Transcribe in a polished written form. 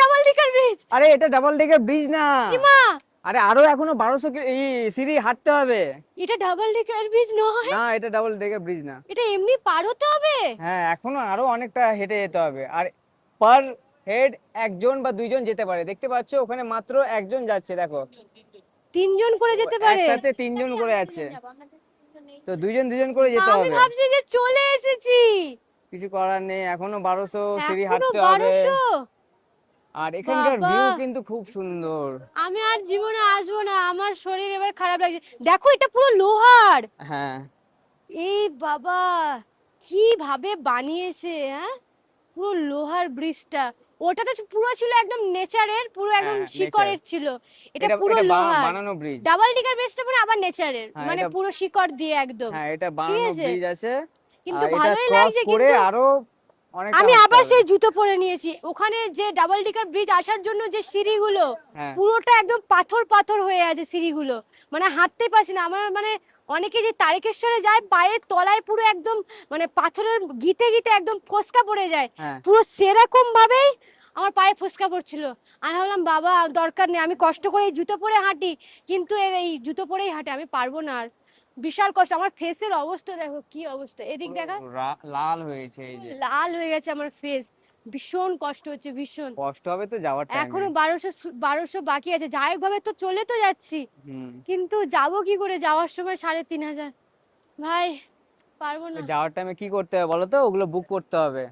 Double ডিকার bridge. আরে এটা double decker bridge না, মা আরে আরো এখনো 1200 সিঁড়ি হাঁটতে হবে। এটা ডাবল ডিকার ব্রিজ নয়, না এটা ডাবল ডেকার ব্রিজ না। এটা এমনি পার হতে হবে। হ্যাঁ এখনো আরো অনেকটা হেঁটে যেতে হবে, আর পার হেড একজন বা দুইজন যেতে পারে। দেখতে পাচ্ছো ওখানে মাত্র একজন যাচ্ছে, দেখো। তিনজন করে যেতে পারে। একসাথে তিনজন করে যাচ্ছে, তো দুইজন দুইজন করে যেতে আমি হবে। ভাবছি যে চলে এসেছি, কিছু করার নেই, এখনো 1200 সিঁড়ি এখনো হাঁটতে হবে। 1200। আর এখানকার বাবা ভিউ কিন্তু খুব সুন্দর। আমি আর জীবনে আসবো না, আমার শরীর এবার খারাপ লাগছে। দেখো এটা পুরো লোহার। হ্যাঁ এই বাবা কিভাবে বানিয়েছে, হ্যাঁ পুরো লোহার ব্রিজটা। ওটা তো পুরো ছিল একদম নেচারের, পুরো একদম হ্যাঁ নেচার। শিকড়ের ছিল। এটা এটা পুরো এটা লোহার। বানানো ব্রিজ। ডাবল ডিগার ব্রিজটা মানে আবার নেচারের, হ্যাঁ মানে এটা, পুরো শিকড় দিয়ে একদম। হ্যাঁ এটা ঠিক বানানো আছে, ব্রিজ আছে। কিন্তু আর এটা ভালোই ক্রস লাগছে। করে কিন্তু আরো অনেকটা আমি হাঁটতে আবার হবে। সেই জুতো পরে নিয়েছি। ওখানে যে ডাবল ডিগার ব্রিজ আসার জন্য যে সিঁড়িগুলো, হ্যাঁ পুরোটা একদম পাথর পাথর হয়ে আছে সিঁড়িগুলো, মানে হাঁটতে পারছি না। আমার মানে অনেকে যে তারকেশ্বরে যায় পায়ের তলায় পুরো একদম মানে পাথরের গিতে গিতে একদম ফোসকা পড়ে যায়, হ্যাঁ পুরো সেরকম ভাবেই আমার পায়ে ফোসকা পড়ছিল। আমি ভাবলাম বাবা দরকার নেই, আমি কষ্ট করে এই জুতো পরে হাঁটি, কিন্তু এর এই জুতো পরেই হাঁটে, আমি পারবো না আর। বিশাল কষ্ট। আমার ফেসের অবস্থা দেখো কি অবস্থা, এদিক দেখা লাল হয়েছে এই যে। লাল হয়ে গেছে আমার ফেস। ভীষণ কষ্ট হচ্ছে, ভীষণ। কষ্ট হবে তো যাওয়ার টাইমে। এখনো 1200 বাকি আছে, যাই হোক ভাবে তো চলে তো যাচ্ছি, হুম। কিন্তু যাব কি করে? যাওয়ার সময় 3500। ভাই পারবো না। যাওয়ার টাইমে কি করতে হবে বলো তো, ওগুলো বুক করতে হবে।